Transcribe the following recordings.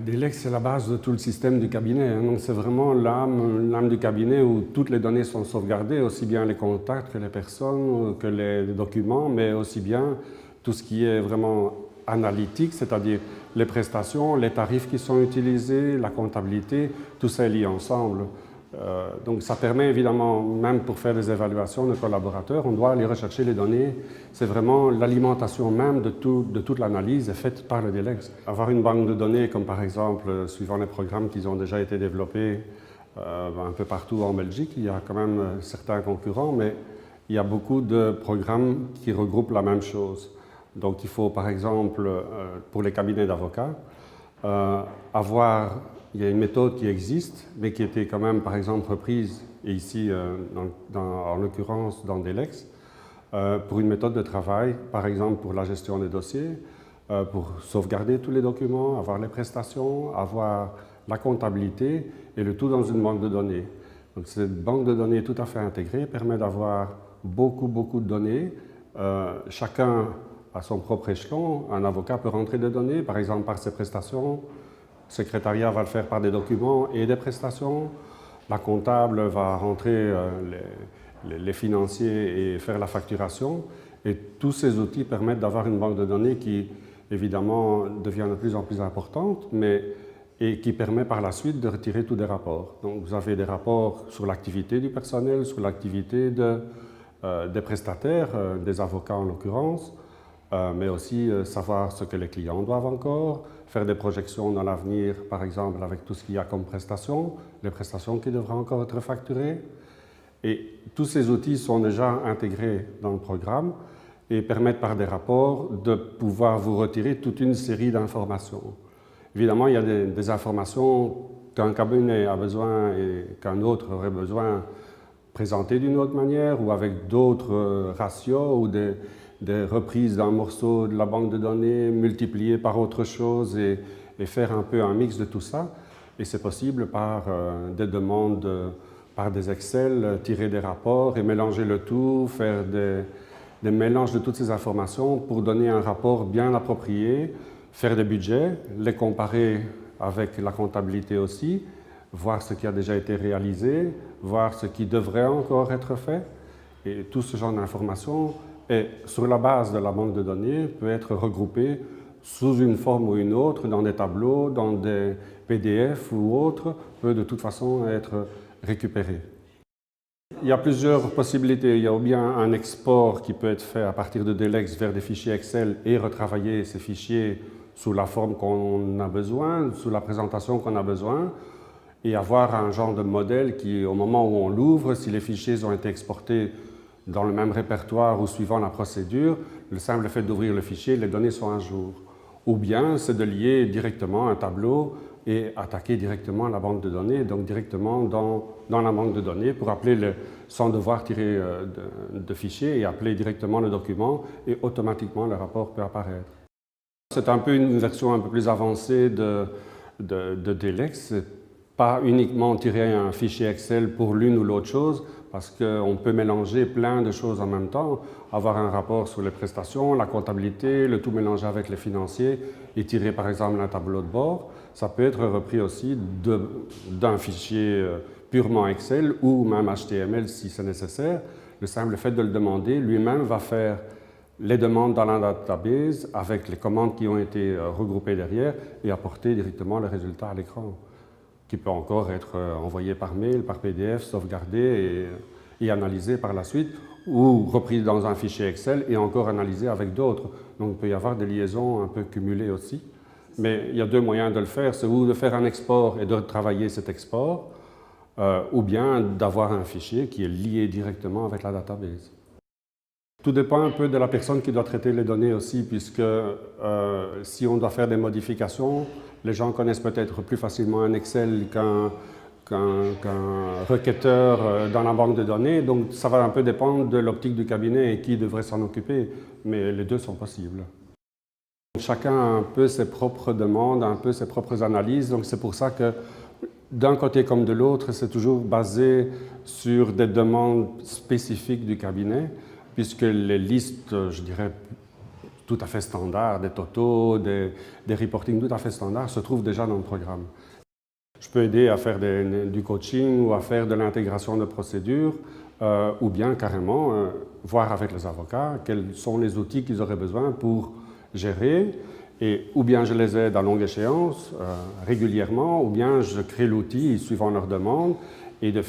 Delex, c'est la base de tout le système du cabinet. Donc c'est vraiment l'âme du cabinet où toutes les données sont sauvegardées, aussi bien les contacts que les personnes, que les documents, mais aussi bien tout ce qui est vraiment analytique, c'est-à-dire les prestations, les tarifs qui sont utilisés, la comptabilité, tout ça est lié ensemble. Donc ça permet évidemment, même pour faire des évaluations de collaborateurs, on doit aller rechercher les données. C'est vraiment l'alimentation même de toute l'analyse est faite par le Delex. Avoir une banque de données, comme par exemple, suivant les programmes qui ont déjà été développés un peu partout en Belgique, il y a quand même certains concurrents, mais il y a beaucoup de programmes qui regroupent la même chose. Donc il faut par exemple, pour les cabinets d'avocats, il y a une méthode qui existe, mais qui était quand même, par exemple, reprise, et ici, en l'occurrence, dans Delex, pour une méthode de travail, par exemple, pour la gestion des dossiers, pour sauvegarder tous les documents, avoir les prestations, avoir la comptabilité, et le tout dans une banque de données. Donc, cette banque de données tout à fait intégrée permet d'avoir beaucoup de données. Chacun à son propre échelon. Un avocat peut rentrer des données, par exemple par ses prestations. Le secrétariat va le faire par des documents et des prestations. La comptable va rentrer les financiers et faire la facturation. Et tous ces outils permettent d'avoir une banque de données qui, évidemment, devient de plus en plus importante, et qui permet par la suite de retirer tous des rapports. Donc vous avez des rapports sur l'activité du personnel, sur l'activité des prestataires, des avocats en l'occurrence, mais aussi savoir ce que les clients doivent encore, faire des projections dans l'avenir, par exemple avec tout ce qu'il y a comme prestations, les prestations qui devraient encore être facturées. Et tous ces outils sont déjà intégrés dans le programme et permettent par des rapports de pouvoir vous retirer toute une série d'informations. Évidemment, il y a des informations qu'un cabinet a besoin et qu'un autre aurait besoin présentées d'une autre manière ou avec d'autres ratios ou des reprises d'un morceau de la banque de données multipliées par autre chose et faire un peu un mix de tout ça. Et c'est possible par des demandes, par des Excel, tirer des rapports et mélanger le tout, faire des mélanges de toutes ces informations pour donner un rapport bien approprié, faire des budgets, les comparer avec la comptabilité aussi, voir ce qui a déjà été réalisé, voir ce qui devrait encore être fait. Et tout ce genre d'informations, sur la base de la banque de données, peut être regroupé sous une forme ou une autre, dans des tableaux, dans des PDF ou autres, peut de toute façon être récupéré. Il y a plusieurs possibilités. Il y a ou bien un export qui peut être fait à partir de Delex vers des fichiers Excel et retravailler ces fichiers sous la forme qu'on a besoin, sous la présentation qu'on a besoin, et avoir un genre de modèle qui, au moment où on l'ouvre, si les fichiers ont été exportés dans le même répertoire ou suivant la procédure, le simple fait d'ouvrir le fichier, les données sont à jour. Ou bien c'est de lier directement un tableau et attaquer directement la banque de données, donc directement dans la banque de données pour appeler sans devoir tirer de fichier et appeler directement le document et automatiquement le rapport peut apparaître. C'est un peu une version un peu plus avancée de Delex. Pas uniquement tirer un fichier Excel pour l'une ou l'autre chose, parce qu'on peut mélanger plein de choses en même temps, avoir un rapport sur les prestations, la comptabilité, le tout mélanger avec les financiers et tirer par exemple un tableau de bord. Ça peut être repris aussi d'un fichier purement Excel ou même HTML si c'est nécessaire. Le simple fait de le demander, lui-même va faire les demandes dans la database avec les commandes qui ont été regroupées derrière et apporter directement le résultat à l'écran, qui peut encore être envoyé par mail, par PDF, sauvegardé et analysé par la suite, ou repris dans un fichier Excel et encore analysé avec d'autres. Donc il peut y avoir des liaisons un peu cumulées aussi. Mais il y a deux moyens de le faire, c'est ou de faire un export et de travailler cet export, ou bien d'avoir un fichier qui est lié directement avec la database. Tout dépend un peu de la personne qui doit traiter les données aussi, puisque si on doit faire des modifications, les gens connaissent peut-être plus facilement un Excel qu'un requêteur dans la banque de données, donc ça va un peu dépendre de l'optique du cabinet et qui devrait s'en occuper, mais les deux sont possibles. Chacun a un peu ses propres demandes, un peu ses propres analyses, donc c'est pour ça que d'un côté comme de l'autre, c'est toujours basé sur des demandes spécifiques du cabinet, puisque les listes, je dirais, tout à fait standards, des totaux, des reportings tout à fait standards se trouvent déjà dans le programme. Je peux aider à faire du coaching ou à faire de l'intégration de procédures ou bien carrément voir avec les avocats quels sont les outils qu'ils auraient besoin pour gérer et ou bien je les aide à longue échéance régulièrement ou bien je crée l'outil suivant leurs demandes et de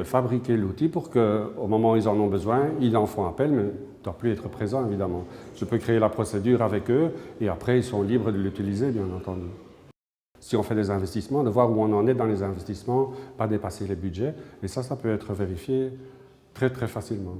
fabriquer l'outil pour qu'au moment où ils en ont besoin, ils en font appel, mais ne doivent plus être présents évidemment. Je peux créer la procédure avec eux et après ils sont libres de l'utiliser bien entendu. Si on fait des investissements, de voir où on en est dans les investissements, pas dépasser les budgets, et ça peut être vérifié très très facilement.